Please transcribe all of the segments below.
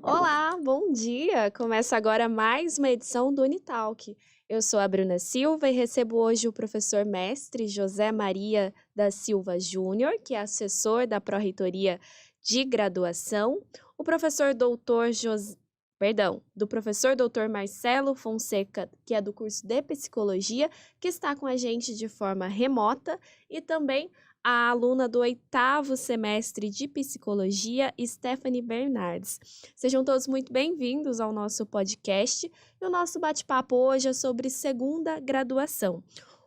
Olá, bom dia! Começa agora mais uma edição do Unitalk. Eu sou a Bruna Silva e recebo hoje o professor mestre José Maria da Silva Júnior, que é assessor da Pró-Reitoria de Graduação, o professor doutor do professor doutor Marcelo Fonseca, que é do curso de Psicologia, que está com a gente de forma remota, e também a aluna do 8º semestre de Psicologia, Stephanie Bernardes. Sejam todos muito bem-vindos ao nosso podcast e o nosso bate-papo hoje é sobre segunda graduação.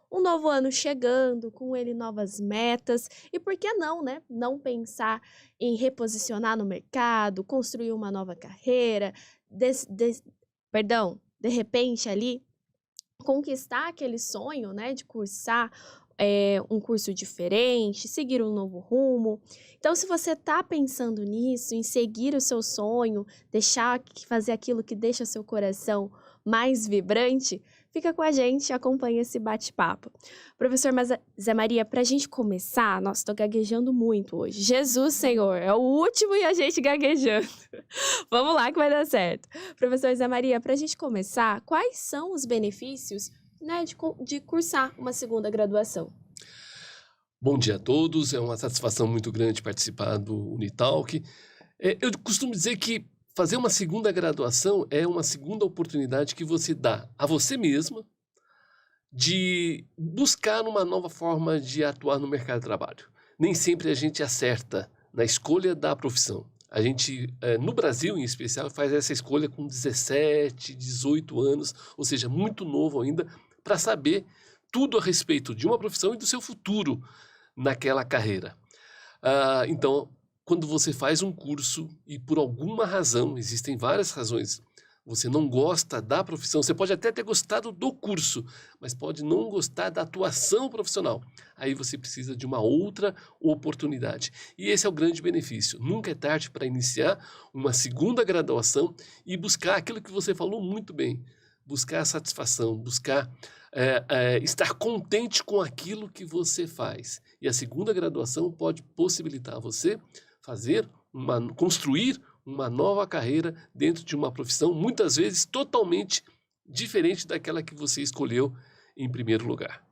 Um novo ano chegando, com ele novas metas e por que não, né? Não pensar em reposicionar no mercado, construir uma nova carreira, de repente ali conquistar aquele sonho, né, de cursar um curso diferente, seguir um novo rumo. Então, se você está pensando nisso, em seguir o seu sonho, fazer aquilo que deixa seu coração mais vibrante, fica com a gente, acompanha esse bate-papo. Professor Zé Maria, para a gente começar, nossa, estou gaguejando muito hoje. Jesus, Senhor, é o último e a gente gaguejando. Vamos lá que vai dar certo. Professor Zé Maria, para a gente começar, quais são os benefícios, né, de cursar uma segunda graduação? Bom dia a todos, é uma satisfação muito grande participar do Unitalk. Eu costumo dizer que fazer uma segunda graduação é uma segunda oportunidade que você dá a você mesma de buscar uma nova forma de atuar no mercado de trabalho. Nem sempre a gente acerta na escolha da profissão. A gente, no Brasil em especial, faz essa escolha com 17, 18 anos, ou seja, muito novo ainda, para saber tudo a respeito de uma profissão e do seu futuro naquela carreira. Então, quando você faz um curso e por alguma razão, existem várias razões, você não gosta da profissão, você pode até ter gostado do curso, mas pode não gostar da atuação profissional. Aí você precisa de uma outra oportunidade. E esse é o grande benefício. Nunca é tarde para iniciar uma segunda graduação e buscar aquilo que você falou muito bem. Buscar a satisfação, buscar estar contente com aquilo que você faz. E a segunda graduação pode possibilitar você construir uma nova carreira dentro de uma profissão, muitas vezes totalmente diferente daquela que você escolheu em primeiro lugar.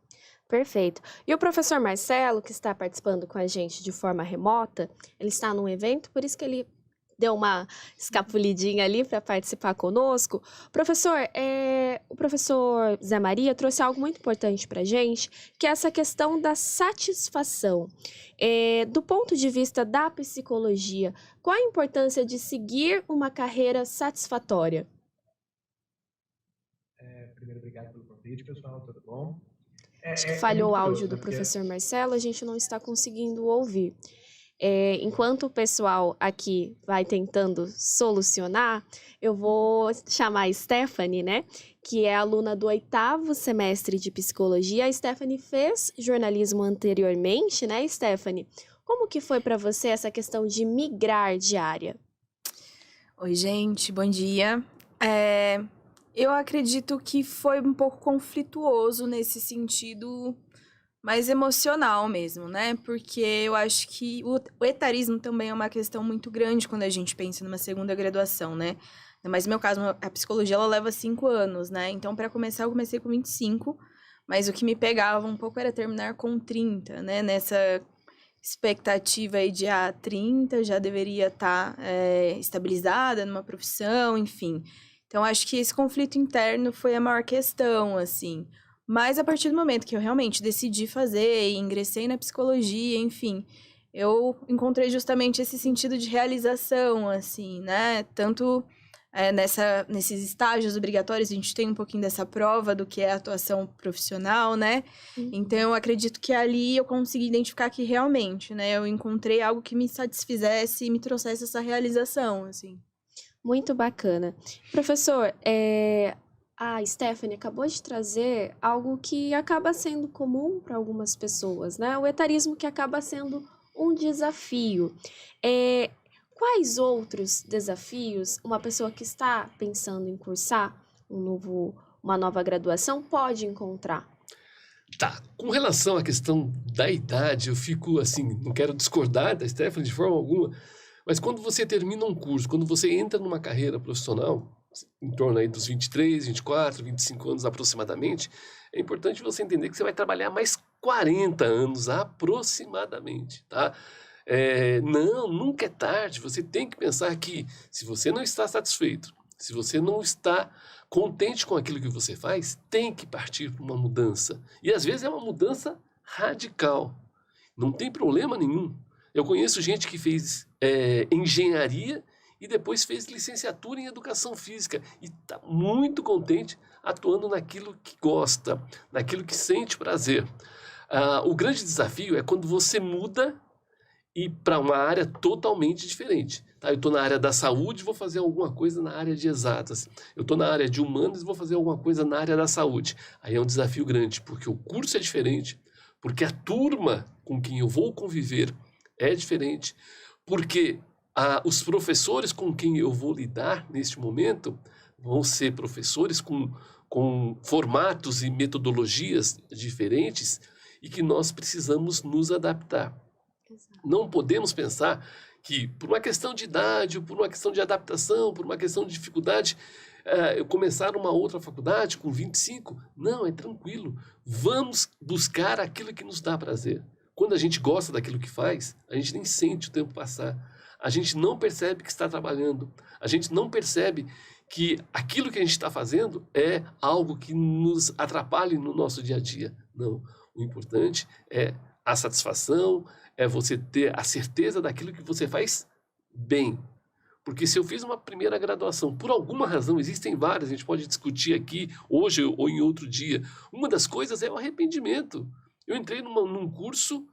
Perfeito. E o professor Marcelo, que está participando com a gente de forma remota, ele está num evento, por isso que ele deu uma escapulidinha ali para participar conosco. Professor, o professor Zé Maria trouxe algo muito importante para a gente, que é essa questão da satisfação. Do ponto de vista da psicologia, qual a importância de seguir uma carreira satisfatória? Primeiro, obrigado pelo convite, pessoal, tudo bom? Acho que falhou o muito áudio curioso, do né? Porque professor Marcelo, a gente não está conseguindo ouvir. Enquanto o pessoal aqui vai tentando solucionar, eu vou chamar a Stephanie, né? Que é aluna do 8º semestre de Psicologia. A Stephanie fez jornalismo anteriormente, né, Stephanie? Como que foi para você essa questão de migrar de área? Oi, gente, bom dia. Eu acredito que foi um pouco conflituoso nesse sentido mais emocional mesmo, né? Porque eu acho que o etarismo também é uma questão muito grande quando a gente pensa numa segunda graduação, né? Mas no meu caso, a psicologia, ela leva 5 anos, né? Então, para começar, eu comecei com 25, mas o que me pegava um pouco era terminar com 30, né? Nessa expectativa aí de 30 já deveria estar estabilizada numa profissão, enfim. Então, acho que esse conflito interno foi a maior questão, assim. Mas a partir do momento que eu realmente decidi fazer e ingressei na psicologia, enfim, eu encontrei justamente esse sentido de realização, assim, né? Tanto nesses estágios obrigatórios, a gente tem um pouquinho dessa prova do que é a atuação profissional, né? Então, eu acredito que ali eu consegui identificar que realmente, né? Eu encontrei algo que me satisfizesse e me trouxesse essa realização, assim. Muito bacana. Professor, a Stephanie acabou de trazer algo que acaba sendo comum para algumas pessoas, né? O etarismo que acaba sendo um desafio. Quais outros desafios uma pessoa que está pensando em cursar uma nova graduação pode encontrar? Tá, com relação à questão da idade, eu fico assim, não quero discordar da Stephanie de forma alguma, Mas quando você termina um curso, quando você entra numa carreira profissional, em torno aí dos 23, 24, 25 anos aproximadamente, é importante você entender que você vai trabalhar mais 40 anos aproximadamente, tá? Não, nunca é tarde. Você tem que pensar que se você não está satisfeito, se você não está contente com aquilo que você faz, tem que partir para uma mudança. E às vezes é uma mudança radical. Não tem problema nenhum. Eu conheço gente que fez engenharia e depois fez licenciatura em educação física e está muito contente atuando naquilo que gosta, naquilo que sente prazer. O grande desafio é quando você muda e para uma área totalmente diferente. Tá? Eu estou na área da saúde, vou fazer alguma coisa na área de exatas. Eu estou na área de humanas, vou fazer alguma coisa na área da saúde. Aí é um desafio grande, porque o curso é diferente, porque a turma com quem eu vou conviver é diferente, porque os professores com quem eu vou lidar neste momento vão ser professores com formatos e metodologias diferentes e que nós precisamos nos adaptar. Exato. Não podemos pensar que, por uma questão de idade, por uma questão de adaptação, por uma questão de dificuldade, eu começar uma outra faculdade com 25, não, é tranquilo. Vamos buscar aquilo que nos dá prazer. Quando a gente gosta daquilo que faz, a gente nem sente o tempo passar. A gente não percebe que está trabalhando. A gente não percebe que aquilo que a gente está fazendo é algo que nos atrapalhe no nosso dia a dia. Não. O importante é a satisfação, é você ter a certeza daquilo que você faz bem. Porque se eu fiz uma primeira graduação, por alguma razão, existem várias, a gente pode discutir aqui hoje ou em outro dia. Uma das coisas é o arrependimento. Eu entrei num curso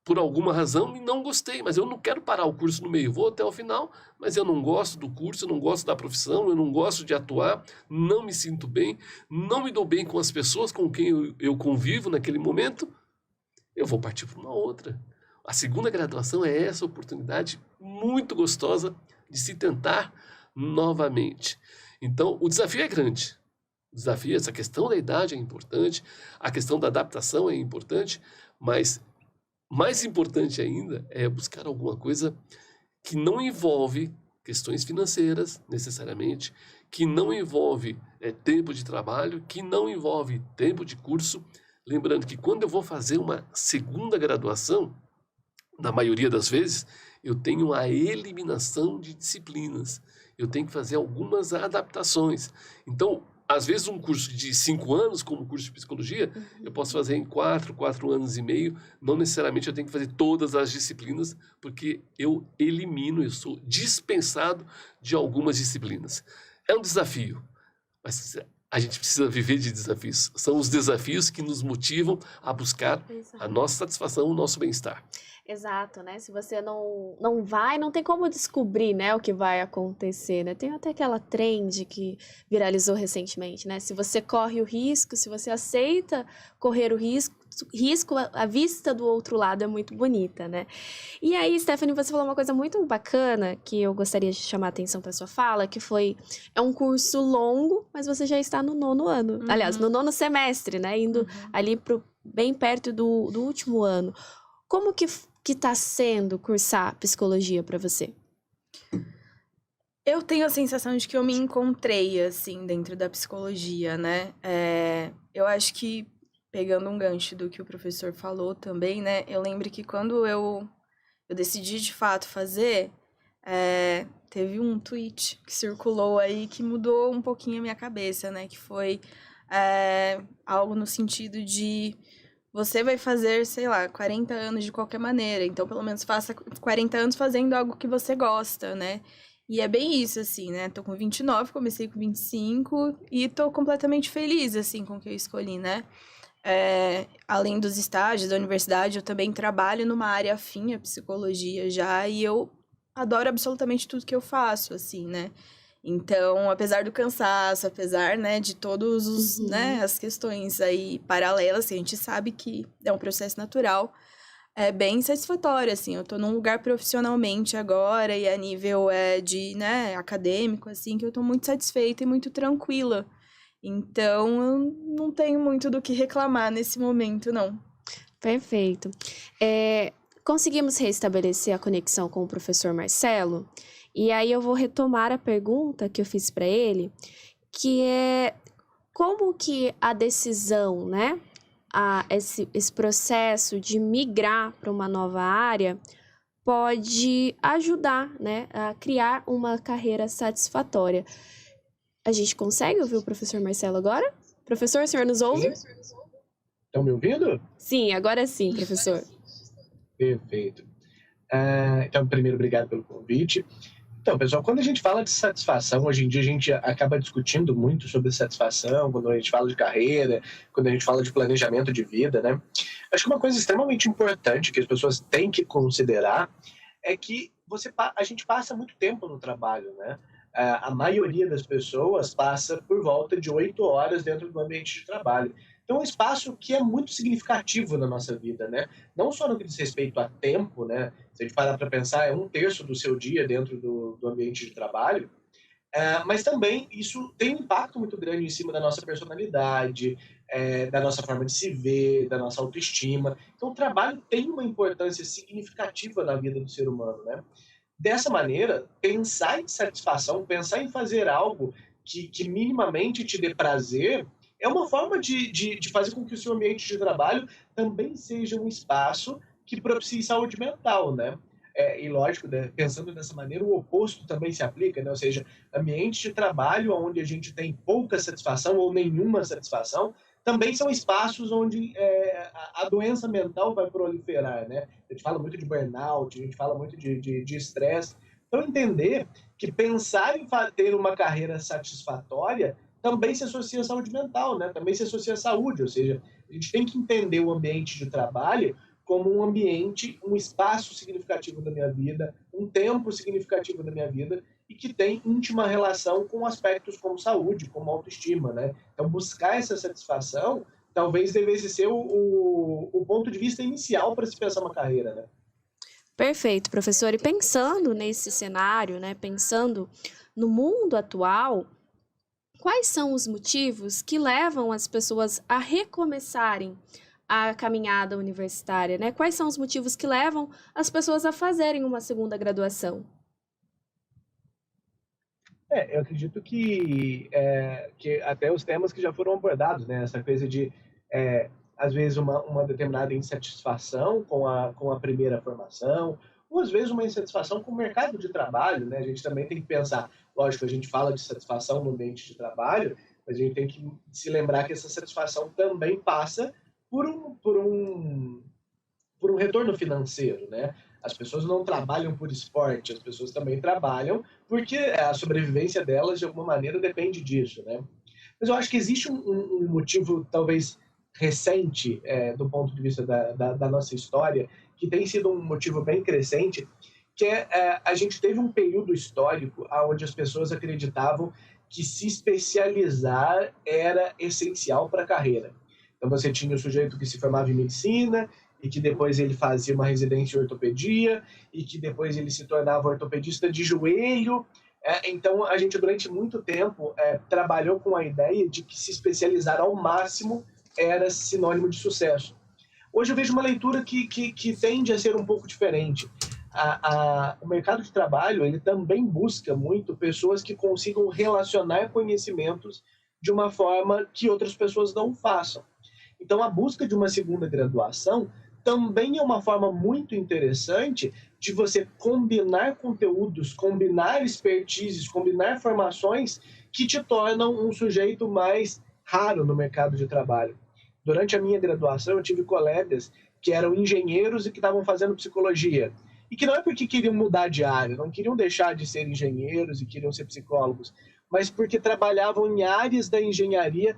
por alguma razão e não gostei, mas eu não quero parar o curso no meio, vou até o final, mas eu não gosto do curso, eu não gosto da profissão, eu não gosto de atuar, não me sinto bem, não me dou bem com as pessoas com quem eu convivo naquele momento, eu vou partir para uma outra. A segunda graduação é essa oportunidade muito gostosa de se tentar novamente. Então, o desafio é grande. O desafio, essa questão da idade é importante, a questão da adaptação é importante, mas mais importante ainda é buscar alguma coisa que não envolve questões financeiras, necessariamente, que não envolve tempo de trabalho, que não envolve tempo de curso. Lembrando que quando eu vou fazer uma segunda graduação, na maioria das vezes, eu tenho a eliminação de disciplinas. Eu tenho que fazer algumas adaptações. Então, às vezes um curso de 5 anos, como o curso de psicologia, eu posso fazer em 4 anos e meio. Não necessariamente eu tenho que fazer todas as disciplinas, porque eu sou dispensado de algumas disciplinas. É um desafio, mas a gente precisa viver de desafios. São os desafios que nos motivam a buscar a nossa satisfação, o nosso bem-estar. Exato, né? Se você não vai, não tem como descobrir, né, o que vai acontecer, né? Tem até aquela trend que viralizou recentemente, né? Se você corre o risco, se você aceita correr o risco, a vista do outro lado é muito bonita, né? E aí, Stephanie, você falou uma coisa muito bacana que eu gostaria de chamar a atenção para sua fala, que é um curso longo, mas você já está no 9º ano. Aliás, no 9º semestre, né? Indo ali bem perto do último ano. Como que está sendo cursar psicologia para você? Eu tenho a sensação de que eu me encontrei, assim, dentro da psicologia, né? Eu acho que, pegando um gancho do que o professor falou também, né? Eu lembro que quando eu decidi, de fato, fazer, teve um tweet que circulou aí que mudou um pouquinho a minha cabeça, né? Que foi algo no sentido de... Você vai fazer, sei lá, 40 anos de qualquer maneira. Então, pelo menos, faça 40 anos fazendo algo que você gosta, né? E é bem isso, assim, né? Tô com 29, comecei com 25 e tô completamente feliz, assim, com o que eu escolhi, né? Além dos estágios da universidade, eu também trabalho numa área afim à psicologia já. E eu adoro absolutamente tudo que eu faço, assim, né? Então, apesar do cansaço, apesar, né, de todos os, né, as questões aí paralelas, assim, a gente sabe que é um processo natural, é bem satisfatório, assim, eu tô num lugar profissionalmente agora e a nível de, né, acadêmico, assim, que eu tô muito satisfeita e muito tranquila. Então, eu não tenho muito do que reclamar nesse momento, não. Perfeito. Conseguimos restabelecer a conexão com o professor Marcelo? E aí eu vou retomar a pergunta que eu fiz para ele, que é como que a decisão, né, esse processo de migrar para uma nova área pode ajudar, né, a criar uma carreira satisfatória. A gente consegue ouvir o professor Marcelo agora? Professor, o senhor nos ouve? Estão me ouvindo? Sim, agora sim, professor. Perfeito. Então, primeiro, obrigado pelo convite. Então, pessoal, quando a gente fala de satisfação, hoje em dia a gente acaba discutindo muito sobre satisfação, quando a gente fala de carreira, quando a gente fala de planejamento de vida, né? Acho que uma coisa extremamente importante que as pessoas têm que considerar é que a gente passa muito tempo no trabalho, né? A maioria das pessoas passa por volta de 8 horas dentro do ambiente de trabalho. Então, é um espaço que é muito significativo na nossa vida, né? Não só no que diz respeito a tempo, né? Se a gente parar para pensar, é 1/3 do seu dia dentro do ambiente de trabalho, mas também isso tem um impacto muito grande em cima da nossa personalidade, da nossa forma de se ver, da nossa autoestima. Então, o trabalho tem uma importância significativa na vida do ser humano, né? Dessa maneira, pensar em satisfação, pensar em fazer algo que minimamente te dê prazer, é uma forma de fazer com que o seu ambiente de trabalho também seja um espaço que propicie saúde mental, né? E lógico, né, pensando dessa maneira, o oposto também se aplica, né? Ou seja, ambientes de trabalho onde a gente tem pouca satisfação ou nenhuma satisfação, também são espaços onde a doença mental vai proliferar, né? A gente fala muito de burnout, a gente fala muito de estresse. Então, entender que pensar em ter uma carreira satisfatória também se associa à saúde mental, né? Também se associa à saúde, ou seja, a gente tem que entender o ambiente de trabalho como um ambiente, um espaço significativo da minha vida, um tempo significativo da minha vida e que tem íntima relação com aspectos como saúde, como autoestima, né? Então, buscar essa satisfação talvez devesse ser o ponto de vista inicial para se pensar uma carreira, né? Perfeito, professor. E pensando nesse cenário, né, pensando no mundo atual, quais são os motivos que levam as pessoas a recomeçarem a caminhada universitária, né? Quais são os motivos que levam as pessoas a fazerem uma segunda graduação? Eu acredito que até os temas que já foram abordados, né? Essa coisa de, às vezes, uma determinada insatisfação com a primeira formação, ou às vezes uma insatisfação com o mercado de trabalho, né? A gente também tem que pensar, lógico, a gente fala de satisfação no ambiente de trabalho, mas a gente tem que se lembrar que essa satisfação também passa por um retorno financeiro, né? As pessoas não trabalham por esporte, as pessoas também trabalham porque a sobrevivência delas, de alguma maneira, depende disso, né? Mas eu acho que existe um motivo, talvez, recente, do ponto de vista da nossa história, que tem sido um motivo bem crescente, que a gente teve um período histórico onde as pessoas acreditavam que se especializar era essencial para a carreira. Então, você tinha o sujeito que se formava em medicina, e que depois ele fazia uma residência em ortopedia, e que depois ele se tornava ortopedista de joelho. Então, a gente, durante muito tempo, trabalhou com a ideia de que se especializar ao máximo era sinônimo de sucesso. Hoje eu vejo uma leitura que tende a ser um pouco diferente. O mercado de trabalho ele também busca muito pessoas que consigam relacionar conhecimentos de uma forma que outras pessoas não façam. Então, a busca de uma segunda graduação também é uma forma muito interessante de você combinar conteúdos, combinar expertises, combinar formações que te tornam um sujeito mais raro no mercado de trabalho. Durante a minha graduação, eu tive colegas que eram engenheiros e que estavam fazendo psicologia. E que não é porque queriam mudar de área, não queriam deixar de ser engenheiros e queriam ser psicólogos, mas porque trabalhavam em áreas da engenharia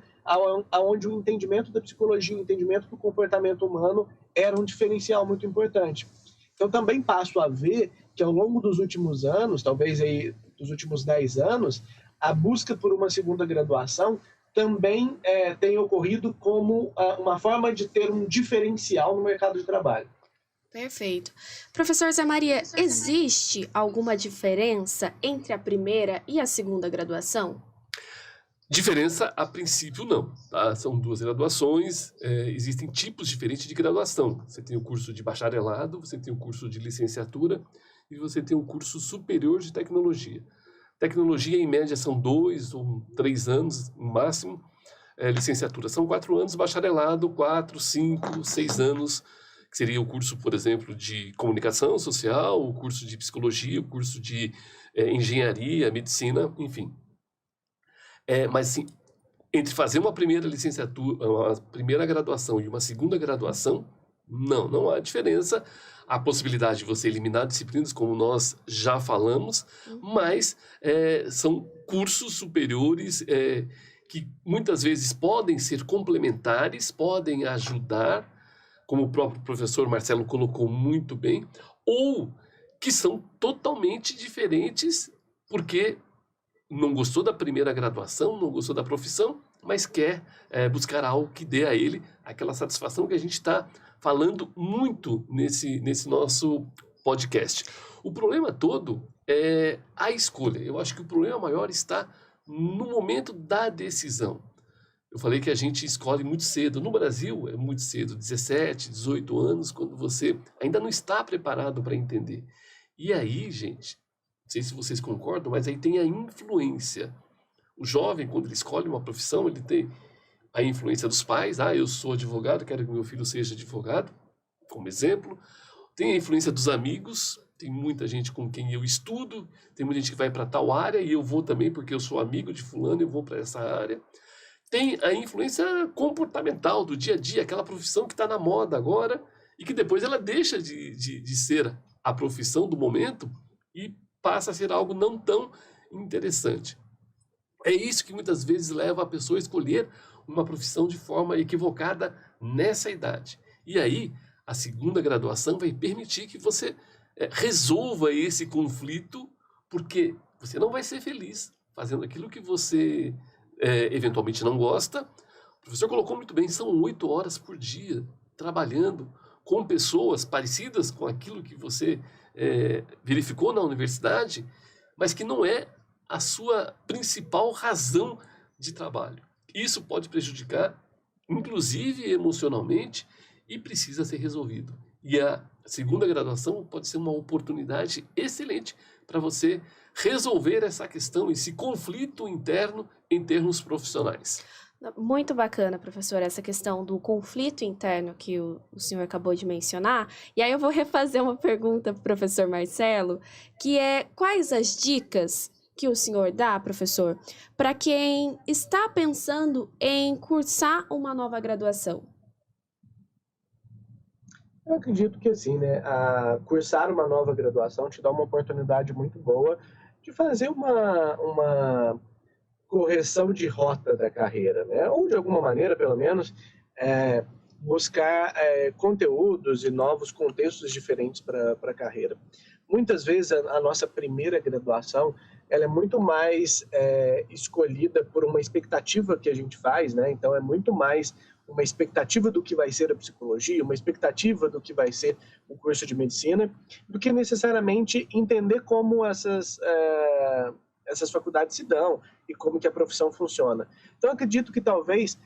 onde o entendimento da psicologia, o entendimento do comportamento humano era um diferencial muito importante. Então, também passo a ver que ao longo dos últimos anos, talvez aí dos últimos 10 anos, a busca por uma segunda graduação também tem ocorrido como uma forma de ter um diferencial no mercado de trabalho. Perfeito. Professor Zé Maria, existe alguma diferença entre a primeira e a segunda graduação? Diferença, a princípio, não. Tá? São 2 graduações, existem tipos diferentes de graduação. Você tem o curso de bacharelado, você tem o curso de licenciatura e você tem o curso superior de tecnologia. Tecnologia, em média, são 2 ou 3 anos, no máximo. Licenciatura são 4 anos, bacharelado, 4, 5, 6 anos, que seria o curso, por exemplo, de comunicação social, o curso de psicologia, o curso de engenharia, medicina, enfim. Mas, sim, entre fazer uma primeira licenciatura, uma primeira graduação e uma segunda graduação, não há diferença. Há possibilidade de você eliminar disciplinas, como nós já falamos, mas são cursos superiores que muitas vezes podem ser complementares, podem ajudar, como o próprio professor Marcelo colocou muito bem, ou que são totalmente diferentes, porque não gostou da primeira graduação, não gostou da profissão, mas quer buscar algo que dê a ele aquela satisfação que a gente está falando muito nesse nosso podcast. O problema todo é a escolha. Eu acho que o problema maior está no momento da decisão. Eu falei que a gente escolhe muito cedo. No Brasil, é muito cedo, 17, 18 anos, quando você ainda não está preparado para entender. E aí, gente, não sei se vocês concordam, mas aí tem a influência. O jovem, quando ele escolhe uma profissão, ele tem a influência dos pais. Eu sou advogado, quero que meu filho seja advogado, como exemplo. Tem a influência dos amigos, tem muita gente com quem eu estudo, tem muita gente que vai para tal área e eu vou também porque eu sou amigo de fulano e eu vou para essa área. Tem a influência comportamental do dia a dia, aquela profissão que está na moda agora e que depois ela deixa de ser a profissão do momento e passa a ser algo não tão interessante. É isso que muitas vezes leva a pessoa a escolher uma profissão de forma equivocada nessa idade. E aí, a segunda graduação vai permitir que você resolva esse conflito, porque você não vai ser feliz fazendo aquilo que você eventualmente não gosta. O professor colocou muito bem, são 8 horas por dia trabalhando com pessoas parecidas com aquilo que você verificou na universidade, mas que não é a sua principal razão de trabalho. Isso pode prejudicar, inclusive emocionalmente, e precisa ser resolvido. E a segunda graduação pode ser uma oportunidade excelente para você resolver essa questão, esse conflito interno em termos profissionais. Muito bacana, professor, essa questão do conflito interno que o senhor acabou de mencionar. E aí eu vou refazer uma pergunta para o professor Marcelo, que é: quais as dicas que o senhor dá, professor, para quem está pensando em cursar uma nova graduação? Eu acredito que assim, cursar uma nova graduação te dá uma oportunidade muito boa de fazer uma correção de rota da carreira, né? Ou de alguma maneira, pelo menos, buscar conteúdos e novos contextos diferentes para a carreira. Muitas vezes a nossa primeira graduação ela é muito mais escolhida por uma expectativa que a gente faz, né? Então é muito mais uma expectativa do que vai ser a psicologia, uma expectativa do que vai ser o curso de medicina, do que necessariamente entender como essas faculdades se dão e como que a profissão funciona. Então, acredito que talvez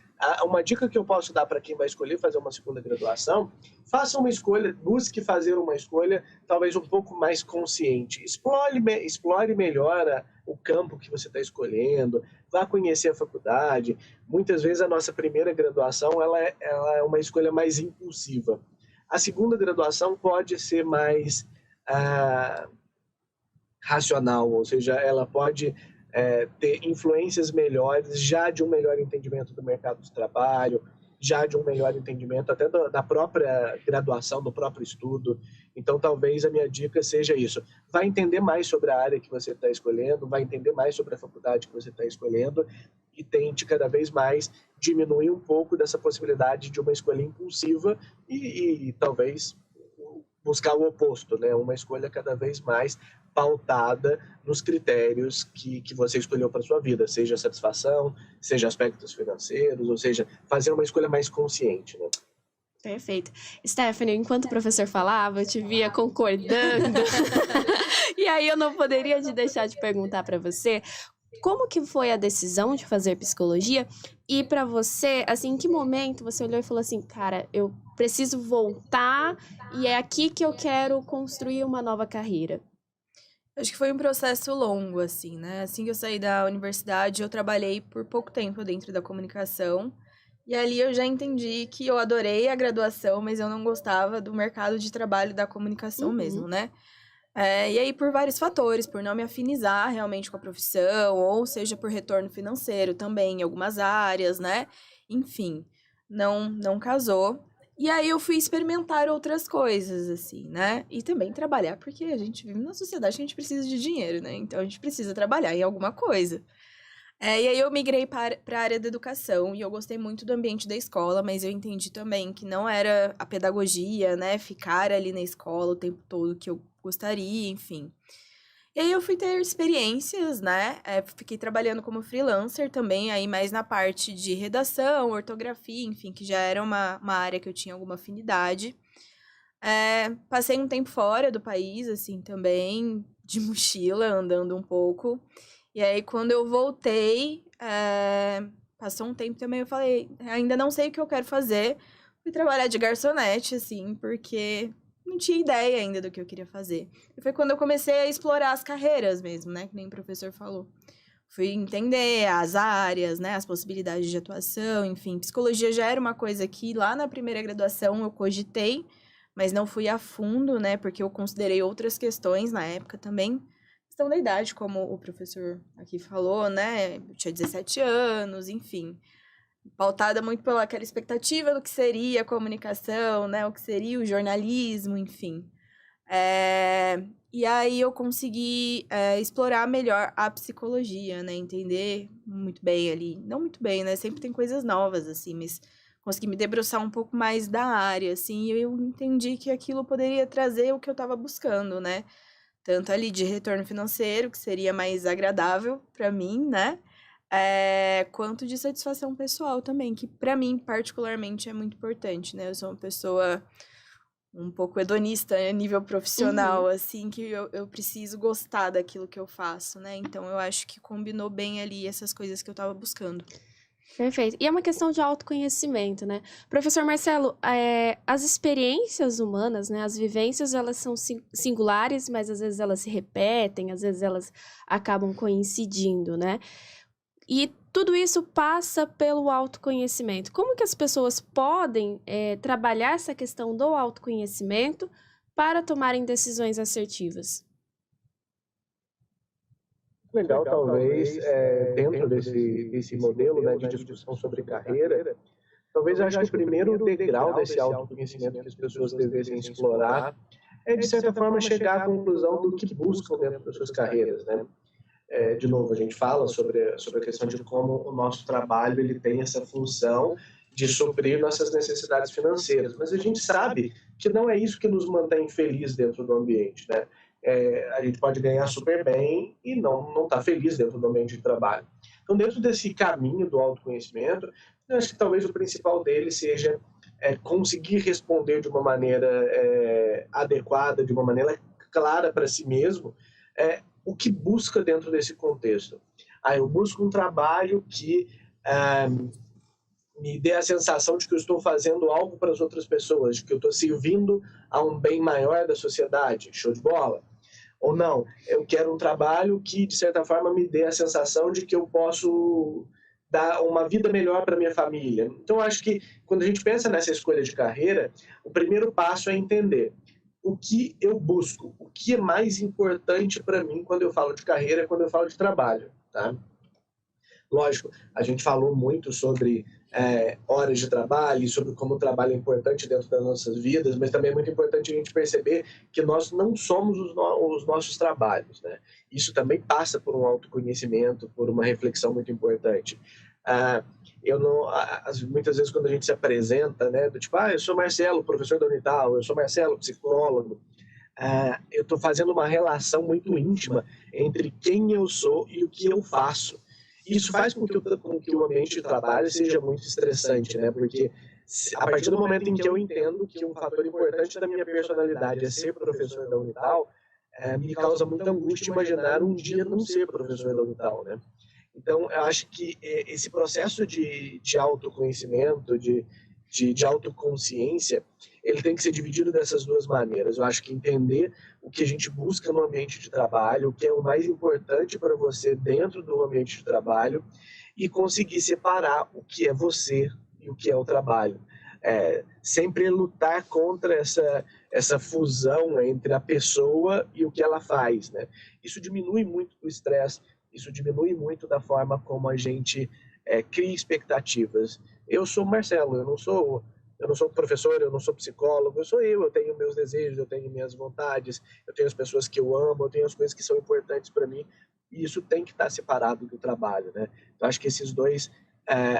uma dica que eu posso dar para quem vai escolher fazer uma segunda graduação: faça uma escolha, busque fazer uma escolha talvez um pouco mais consciente. Explore melhor o campo que você está escolhendo, vá conhecer a faculdade. Muitas vezes a nossa primeira graduação ela é uma escolha mais impulsiva. A segunda graduação pode ser mais racional, ou seja, ela pode ter influências melhores, já de um melhor entendimento do mercado de trabalho, já de um melhor entendimento até da própria graduação, do próprio estudo. Então, talvez a minha dica seja isso: vai entender mais sobre a área que você está escolhendo, vai entender mais sobre a faculdade que você está escolhendo e tente cada vez mais diminuir um pouco dessa possibilidade de uma escolha impulsiva e talvez buscar o oposto, né? Uma escolha cada vez mais pautada nos critérios que você escolheu para sua vida, seja satisfação, seja aspectos financeiros, ou seja, fazer uma escolha mais consciente, né? Perfeito. Stephanie, enquanto o professor falava, eu te via concordando. E aí eu não poderia deixar de perguntar para você: como que foi a decisão de fazer psicologia? E para você, assim, em que momento você olhou e falou assim, cara, eu preciso voltar e é aqui que eu quero construir uma nova carreira? Acho que foi um processo longo, assim, né? Assim que eu saí da universidade, eu trabalhei por pouco tempo dentro da comunicação. E ali eu já entendi que eu adorei a graduação, mas eu não gostava do mercado de trabalho da comunicação mesmo, Uhum, né? E aí, por vários fatores, por não me afinizar realmente com a profissão, ou seja, por retorno financeiro também em algumas áreas, né? Enfim, não casou. E aí eu fui experimentar outras coisas, assim, né? E também trabalhar, porque a gente vive numa sociedade que a gente precisa de dinheiro, né? Então a gente precisa trabalhar em alguma coisa. E aí eu migrei para a área da educação e eu gostei muito do ambiente da escola, mas eu entendi também que não era a pedagogia, né? Ficar ali na escola o tempo todo que eu gostaria, enfim. E aí eu fui ter experiências, né? Fiquei trabalhando como freelancer também, aí mais na parte de redação, ortografia, enfim, que já era uma área que eu tinha alguma afinidade. Passei um tempo fora do país, assim, também, de mochila, andando um pouco. E aí, quando eu voltei, passou um tempo também, eu falei, ainda não sei o que eu quero fazer. Fui trabalhar de garçonete, assim, porque não tinha ideia ainda do que eu queria fazer. E foi quando eu comecei a explorar as carreiras mesmo, né? Que nem o professor falou. Fui entender as áreas, né? As possibilidades de atuação, enfim. Psicologia já era uma coisa que lá na primeira graduação eu cogitei, mas não fui a fundo, né? Porque eu considerei outras questões na época também. Questão da idade, como o professor aqui falou, né? Eu tinha 17 anos, enfim. Pautada muito pela aquela expectativa do que seria a comunicação, né? O que seria o jornalismo, enfim. E aí eu consegui explorar melhor a psicologia, né? Entender muito bem ali. Não muito bem, né? Sempre tem coisas novas, assim, mas consegui me debruçar um pouco mais da área, assim, e eu entendi que aquilo poderia trazer o que eu estava buscando, né? Tanto ali de retorno financeiro, que seria mais agradável para mim, né? Quanto de satisfação pessoal também, que para mim, particularmente, é muito importante, né? Eu sou uma pessoa um pouco hedonista a nível profissional, uhum. assim, que eu preciso gostar daquilo que eu faço, né? Então, eu acho que combinou bem ali essas coisas que eu tava buscando. Perfeito. E é uma questão de autoconhecimento, né? Professor Marcelo, as experiências humanas, né, as vivências, elas são singulares, mas às vezes elas se repetem, às vezes elas acabam coincidindo, né? E tudo isso passa pelo autoconhecimento. Como que as pessoas podem, trabalhar essa questão do autoconhecimento para tomarem decisões assertivas? Legal, talvez, dentro desse modelo, né, de discussão sobre carreira, talvez eu acho que o primeiro degrau desse autoconhecimento que as pessoas devessem explorar é, de certa forma, chegar à conclusão do que buscam dentro das suas carreiras, né? De novo, a gente fala sobre a questão de como o nosso trabalho ele tem essa função de suprir nossas necessidades financeiras, mas a gente sabe que não é isso que nos mantém felizes dentro do ambiente, né? A gente pode ganhar super bem e não estar feliz dentro do ambiente de trabalho. Então, dentro desse caminho do autoconhecimento, eu acho que talvez o principal dele seja conseguir responder de uma maneira adequada, de uma maneira clara para si mesmo, o que busca dentro desse contexto. Eu busco um trabalho que me dê a sensação de que eu estou fazendo algo para as outras pessoas, de que eu estou servindo a um bem maior da sociedade. Show de bola? Ou não, eu quero um trabalho que, de certa forma, me dê a sensação de que eu posso dar uma vida melhor para minha família. Então, acho que quando a gente pensa nessa escolha de carreira, o primeiro passo é entender o que eu busco, o que é mais importante para mim quando eu falo de carreira, quando eu falo de trabalho, tá? Lógico, a gente falou muito sobre horas de trabalho, sobre como o trabalho é importante dentro das nossas vidas, mas também é muito importante a gente perceber que nós não somos os nossos trabalhos, né? Isso também passa por um autoconhecimento, por uma reflexão muito importante. Eu não, muitas vezes quando a gente se apresenta, né, do tipo, eu sou Marcelo, professor da Unital, eu sou Marcelo, psicólogo, eu estou fazendo uma relação muito íntima entre quem eu sou e o que eu faço. Isso faz com que o ambiente de trabalho seja muito estressante, né? Porque a partir do momento em que eu entendo que um fator importante da minha personalidade é ser professor da Unital, me causa muita angústia imaginar um dia não ser professor da Unital, né? Então, eu acho que esse processo de autoconhecimento, de autoconsciência, ele tem que ser dividido dessas duas maneiras. Eu acho que entender o que a gente busca no ambiente de trabalho, o que é o mais importante para você dentro do ambiente de trabalho, e conseguir separar o que é você e o que é o trabalho. Sempre lutar contra essa fusão entre a pessoa e o que ela faz, né? Isso diminui muito o estresse, isso diminui muito da forma como a gente cria expectativas. Eu sou Marcelo, eu não sou professor, eu não sou psicólogo, eu tenho meus desejos, eu tenho minhas vontades, eu tenho as pessoas que eu amo, eu tenho as coisas que são importantes para mim, e isso tem que estar separado do trabalho, né? Então, acho que esses dois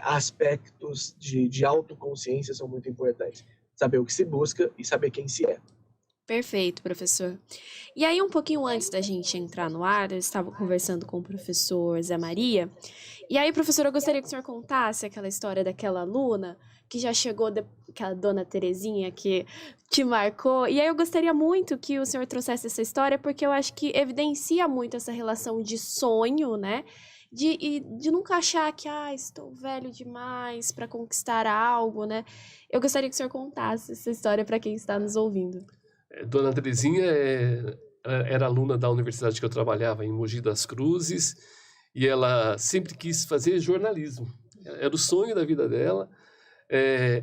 aspectos de autoconsciência são muito importantes. Saber o que se busca e saber quem se é. Perfeito, professor. E aí, um pouquinho antes da gente entrar no ar, eu estava conversando com o professor Zé Maria. E aí, professor, eu gostaria que o senhor contasse aquela história daquela aluna que já chegou, aquela dona Terezinha que marcou. E aí, eu gostaria muito que o senhor trouxesse essa história, porque eu acho que evidencia muito essa relação de sonho, né? De nunca achar que, estou velho demais para conquistar algo, né? Eu gostaria que o senhor contasse essa história para quem está nos ouvindo. Dona Terezinha era aluna da universidade que eu trabalhava, em Mogi das Cruzes, e ela sempre quis fazer jornalismo. Era o sonho da vida dela.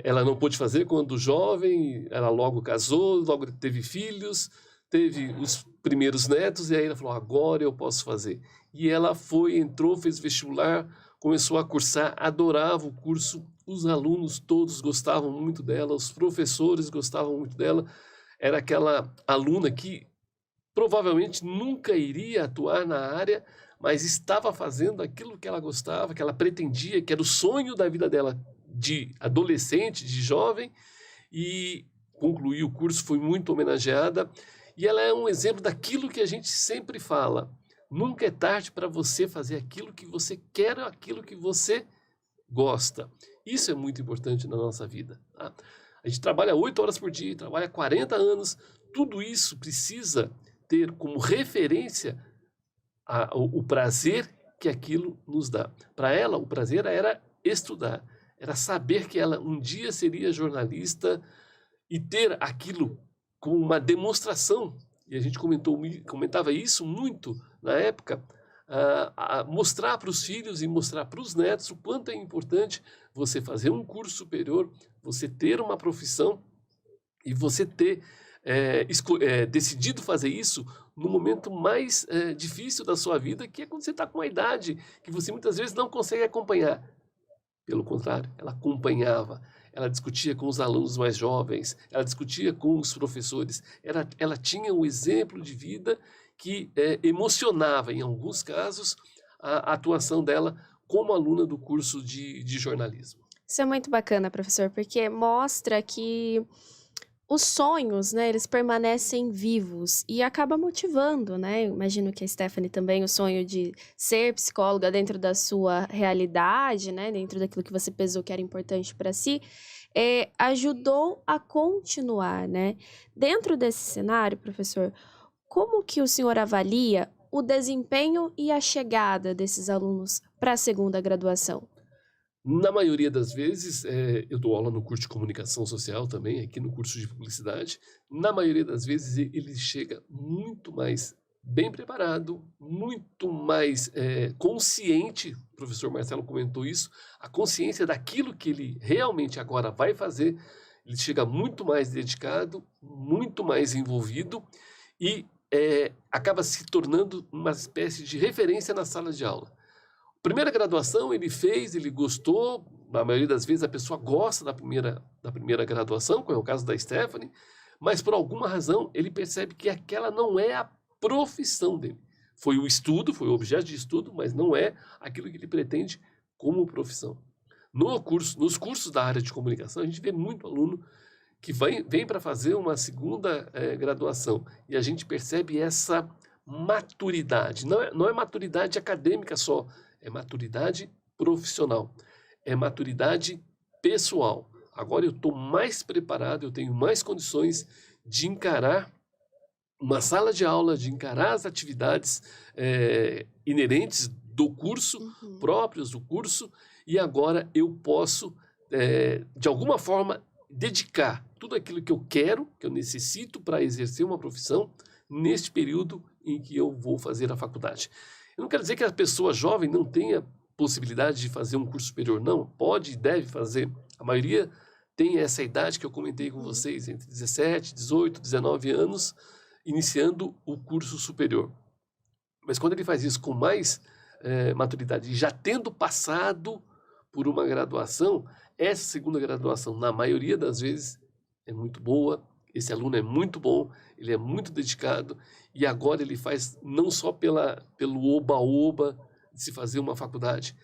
Ela não pôde fazer quando jovem, ela logo casou, logo teve filhos, teve os primeiros netos, e aí ela falou, agora eu posso fazer. E ela entrou, fez vestibular, começou a cursar, adorava o curso, os alunos todos gostavam muito dela, os professores gostavam muito dela. Era aquela aluna que provavelmente nunca iria atuar na área, mas estava fazendo aquilo que ela gostava, que ela pretendia, que era o sonho da vida dela de adolescente, de jovem, e concluiu o curso, foi muito homenageada. E ela é um exemplo daquilo que a gente sempre fala. Nunca é tarde para você fazer aquilo que você quer, aquilo que você gosta. Isso é muito importante na nossa vida, tá? A gente trabalha 8 horas por dia, trabalha 40 anos, tudo isso precisa ter como referência o prazer que aquilo nos dá. Para ela, o prazer era estudar, era saber que ela um dia seria jornalista e ter aquilo como uma demonstração, e a gente comentava isso muito na época, mostrar para os filhos e mostrar para os netos o quanto é importante você fazer um curso superior, você ter uma profissão e você ter decidido fazer isso no momento mais difícil da sua vida, que é quando você está com uma idade que você muitas vezes não consegue acompanhar. Pelo contrário, ela acompanhava, ela discutia com os alunos mais jovens, ela discutia com os professores, ela tinha um exemplo de vida que emocionava, em alguns casos, a atuação dela como aluna do curso de jornalismo. Isso é muito bacana, professor, porque mostra que os sonhos, né, eles permanecem vivos e acaba motivando, né? Imagino que a Stephanie também, o sonho de ser psicóloga dentro da sua realidade, né, dentro daquilo que você pensou que era importante para si, ajudou a continuar, né? Dentro desse cenário, professor, como que o senhor avalia o desempenho e a chegada desses alunos para a segunda graduação? Na maioria das vezes, eu dou aula no curso de comunicação social também, aqui no curso de publicidade. Na maioria das vezes, ele chega muito mais bem preparado, muito mais consciente. O professor Marcelo comentou isso, a consciência daquilo que ele realmente agora vai fazer. Ele chega muito mais dedicado, muito mais envolvido e acaba se tornando uma espécie de referência na sala de aula. Primeira graduação ele fez, ele gostou, na maioria das vezes a pessoa gosta da primeira graduação, como é o caso da Stephanie, mas por alguma razão ele percebe que aquela não é a profissão dele. Foi o estudo, foi o objeto de estudo, mas não é aquilo que ele pretende como profissão. Nos cursos da área de comunicação, a gente vê muito aluno que vem para fazer uma segunda graduação e a gente percebe essa maturidade. Não é maturidade acadêmica só, é maturidade profissional, é maturidade pessoal. Agora eu estou mais preparado, eu tenho mais condições de encarar uma sala de aula, de encarar as atividades inerentes do curso, próprios do curso, e agora eu posso, de alguma forma, dedicar tudo aquilo que eu quero, que eu necessito para exercer uma profissão, neste período em que eu vou fazer a faculdade. Eu não quero dizer que a pessoa jovem não tenha possibilidade de fazer um curso superior, não, pode e deve fazer. A maioria tem essa idade que eu comentei com vocês, entre 17, 18, 19 anos, iniciando o curso superior. Mas quando ele faz isso com mais maturidade, e já tendo passado por uma graduação, essa segunda graduação, na maioria das vezes, é muito boa, esse aluno é muito bom, ele é muito dedicado, e agora ele faz não só pelo oba-oba de se fazer uma faculdade,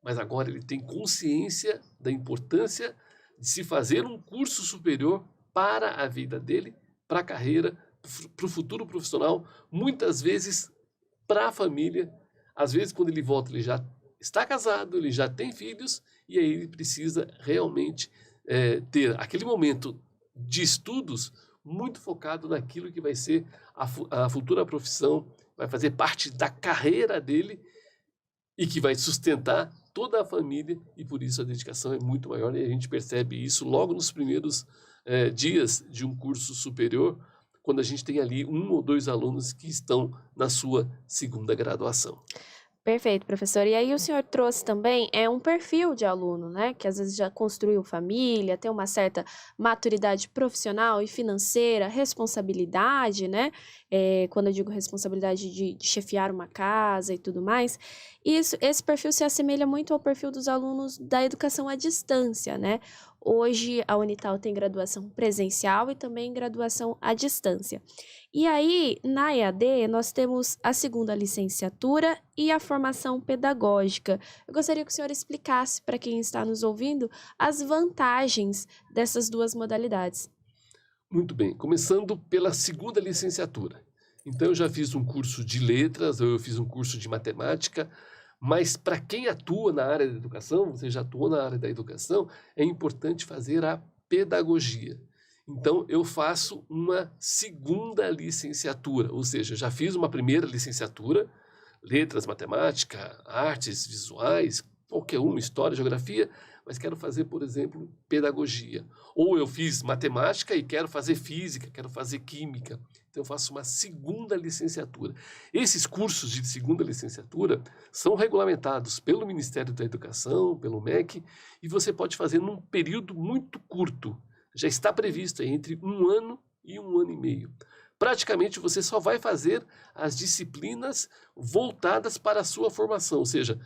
mas agora ele tem consciência da importância de se fazer um curso superior para a vida dele, para a carreira, para o futuro profissional, muitas vezes para a família. Às vezes, quando ele volta, ele já está casado, ele já tem filhos, e aí ele precisa realmente ter aquele momento de estudos muito focado naquilo que vai ser a futura profissão, vai fazer parte da carreira dele e que vai sustentar toda a família, e por isso a dedicação é muito maior, e a gente percebe isso logo nos primeiros dias de um curso superior, quando a gente tem ali 1 ou 2 alunos que estão na sua segunda graduação. Perfeito, professor. E aí o senhor trouxe também um perfil de aluno, né? Que às vezes já construiu família, tem uma certa maturidade profissional e financeira, responsabilidade, né? Quando eu digo responsabilidade de chefiar uma casa e tudo mais. Esse perfil se assemelha muito ao perfil dos alunos da educação à distância, né? Hoje a Unital tem graduação presencial e também graduação à distância. E aí, na EAD, nós temos a segunda licenciatura e a formação pedagógica. Eu gostaria que o senhor explicasse para quem está nos ouvindo as vantagens dessas duas modalidades. Muito bem, começando pela segunda licenciatura. Então, eu já fiz um curso de letras, eu fiz um curso de matemática, mas para quem atua na área da educação, você já atuou na área da educação, é importante fazer a pedagogia. Então, eu faço uma segunda licenciatura, ou seja, já fiz uma primeira licenciatura, letras, matemática, artes visuais, qualquer uma, história, geografia, mas quero fazer, por exemplo, pedagogia. Ou eu fiz matemática e quero fazer física, quero fazer química. Então, eu faço uma segunda licenciatura. Esses cursos de segunda licenciatura são regulamentados pelo Ministério da Educação, pelo MEC, e você pode fazer num período muito curto. Já está previsto entre 1 ano e 1 ano e meio. Praticamente, você só vai fazer as disciplinas voltadas para a sua formação, ou seja,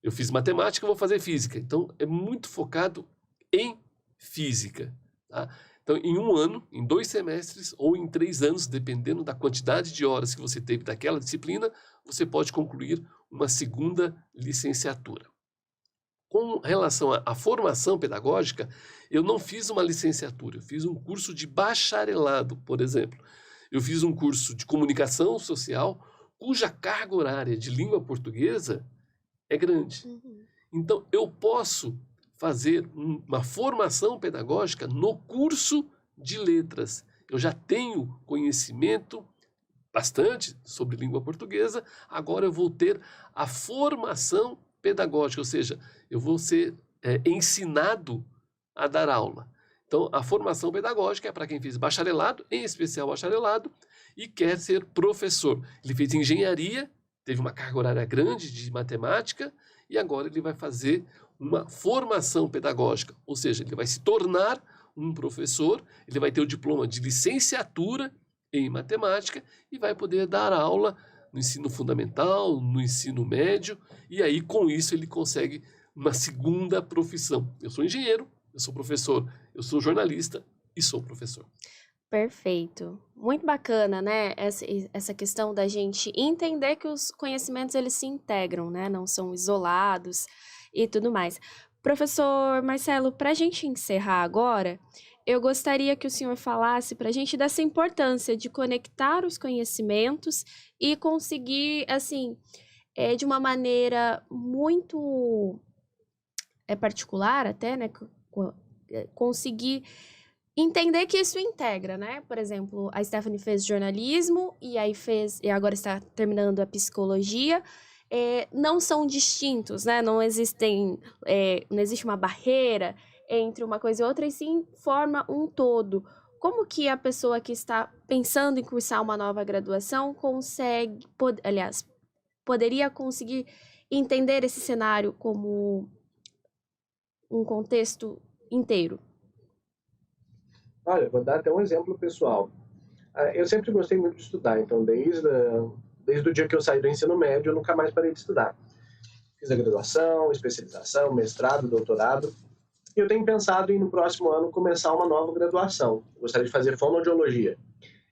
eu fiz matemática, vou fazer física. Então, é muito focado em física. Tá? Então, em 1 ano, em 2 semestres ou em 3 anos, dependendo da quantidade de horas que você teve daquela disciplina, você pode concluir uma segunda licenciatura. Com relação à formação pedagógica, eu não fiz uma licenciatura, eu fiz um curso de bacharelado, por exemplo. Eu fiz um curso de comunicação social, cuja carga horária de língua portuguesa é grande. Então, eu posso fazer uma formação pedagógica no curso de letras. Eu já tenho conhecimento bastante sobre língua portuguesa, agora eu vou ter a formação pedagógica, ou seja, eu vou ser ensinado a dar aula. Então, a formação pedagógica é para quem fez bacharelado, em especial bacharelado, e quer ser professor. Ele fez engenharia, teve uma carga horária grande de matemática, e agora ele vai fazer uma formação pedagógica, ou seja, ele vai se tornar um professor, ele vai ter o diploma de licenciatura em matemática e vai poder dar aula no ensino fundamental, no ensino médio, e aí com isso ele consegue uma segunda profissão. Eu sou engenheiro, eu sou professor, eu sou jornalista e sou professor. Perfeito. Muito bacana, né? Essa questão da gente entender que os conhecimentos eles se integram, né? Não são isolados e tudo mais. Professor Marcelo, para a gente encerrar agora, eu gostaria que o senhor falasse para a gente dessa importância de conectar os conhecimentos e conseguir, assim, de uma maneira muito particular até, né? Conseguir entender que isso integra, né? Por exemplo, a Stephanie fez jornalismo e agora está terminando a psicologia. Não são distintos, né? Não existe uma barreira entre uma coisa e outra, e sim forma um todo. Como que a pessoa que está pensando em cursar uma nova graduação poderia conseguir entender esse cenário como um contexto inteiro? Olha, vou dar até um exemplo pessoal. Eu sempre gostei muito de estudar, então desde o dia que eu saí do ensino médio, eu nunca mais parei de estudar. Fiz a graduação, especialização, mestrado, doutorado, e eu tenho pensado em, no próximo ano, começar uma nova graduação. Eu gostaria de fazer fonoaudiologia.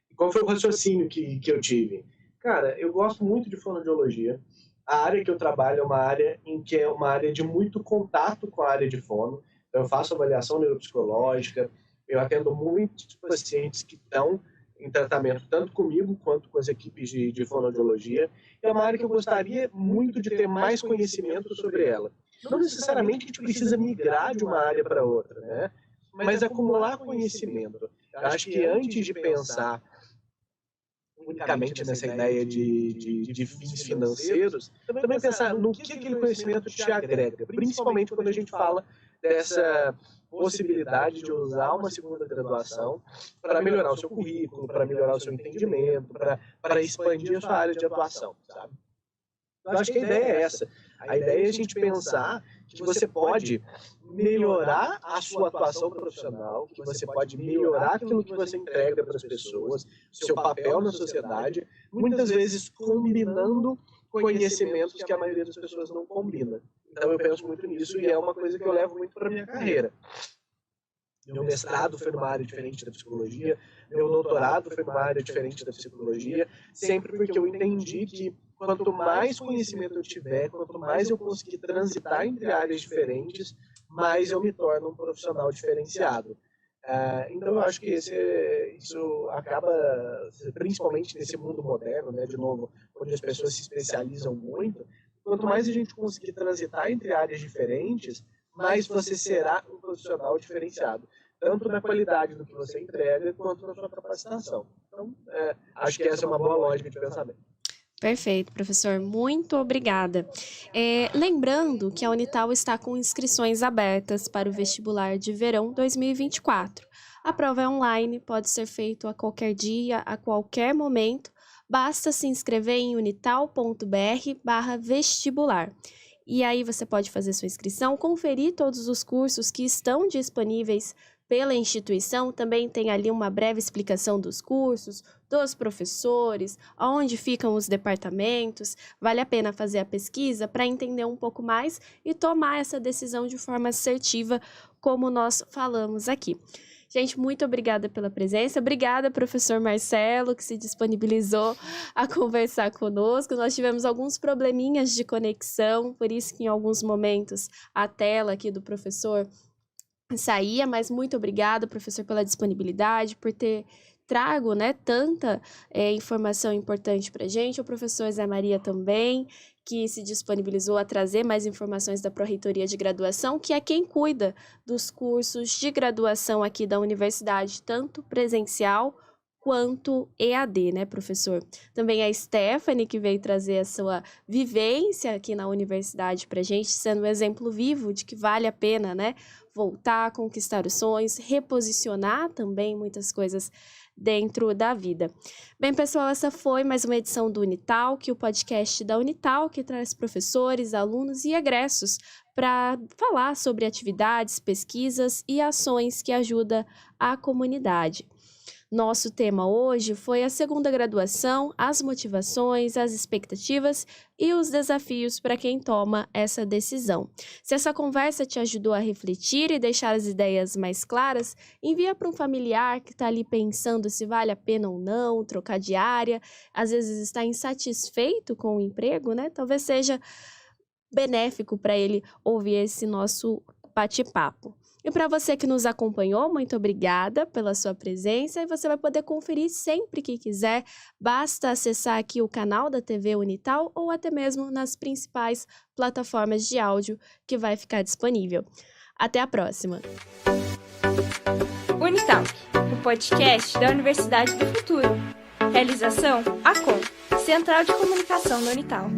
E qual foi o raciocínio que eu tive? Cara, eu gosto muito de fonoaudiologia. A área que eu trabalho é uma área é uma área de muito contato com a área de fono. Então, eu faço avaliação neuropsicológica, eu atendo muitos pacientes que estão em tratamento tanto comigo quanto com as equipes de fonoaudiologia. É uma área que eu gostaria muito de ter mais conhecimento sobre ela. Não necessariamente a gente precisa migrar de uma área para outra, né? Mas acumular conhecimento. Eu acho que antes de pensar unicamente nessa ideia de fins financeiros, também pensar no que aquele conhecimento te agrega, principalmente quando a gente fala dessa possibilidade de usar uma segunda graduação para melhorar o seu currículo, para melhorar o seu entendimento, para expandir a sua área de atuação, sabe? Eu acho que a ideia é essa. A ideia é a gente pensar que você pode melhorar a sua atuação profissional, que você pode melhorar aquilo que você entrega para as pessoas, seu papel na sociedade, muitas vezes combinando conhecimentos que a maioria das pessoas não combina. Então eu penso muito nisso e é uma coisa que eu levo muito para a minha carreira. Meu mestrado foi numa área diferente da psicologia, meu doutorado foi numa área diferente da psicologia, sempre porque eu entendi que quanto mais conhecimento eu tiver, quanto mais eu conseguir transitar entre áreas diferentes, mais eu me torno um profissional diferenciado. Então eu acho que isso acaba, principalmente nesse mundo moderno, né, de novo, onde as pessoas se especializam muito, quanto mais a gente conseguir transitar entre áreas diferentes, mais você será um profissional diferenciado, tanto na qualidade do que você entrega, quanto na sua capacitação. Então, acho que essa é uma boa lógica de pensamento. Perfeito, professor. Muito obrigada. Lembrando que a Unital está com inscrições abertas para o vestibular de verão 2024. A prova é online, pode ser feita a qualquer dia, a qualquer momento. Basta se inscrever em unital.br/vestibular. E aí você pode fazer sua inscrição, conferir todos os cursos que estão disponíveis pela instituição. Também tem ali uma breve explicação dos cursos, dos professores, onde ficam os departamentos. Vale a pena fazer a pesquisa para entender um pouco mais e tomar essa decisão de forma assertiva, como nós falamos aqui. Gente, muito obrigada pela presença. Obrigada, professor Marcelo, que se disponibilizou a conversar conosco. Nós tivemos alguns probleminhas de conexão, por isso que em alguns momentos a tela aqui do professor saía, mas muito obrigada, professor, pela disponibilidade, por ter trago, né, tanta informação importante para a gente. O professor Zé Maria também, que se disponibilizou a trazer mais informações da Pró-Reitoria de Graduação, que é quem cuida dos cursos de graduação aqui da universidade, tanto presencial quanto EAD, né, professor? Também a Stephanie, que veio trazer a sua vivência aqui na universidade para a gente, sendo um exemplo vivo de que vale a pena, né, voltar, conquistar os sonhos, reposicionar também muitas coisas dentro da vida. Bem, pessoal, essa foi mais uma edição do Unitalk, o podcast da Unitalk, que traz professores, alunos e egressos para falar sobre atividades, pesquisas e ações que ajudam a comunidade. Nosso tema hoje foi a segunda graduação, as motivações, as expectativas e os desafios para quem toma essa decisão. Se essa conversa te ajudou a refletir e deixar as ideias mais claras, envia para um familiar que está ali pensando se vale a pena ou não trocar de área, às vezes está insatisfeito com o emprego, né? Talvez seja benéfico para ele ouvir esse nosso bate-papo. E para você que nos acompanhou, muito obrigada pela sua presença e você vai poder conferir sempre que quiser. Basta acessar aqui o canal da TV Unital ou até mesmo nas principais plataformas de áudio que vai ficar disponível. Até a próxima! Unitalk, o podcast da Universidade do Futuro. Realização: ACOM, Central de Comunicação da Unitalk.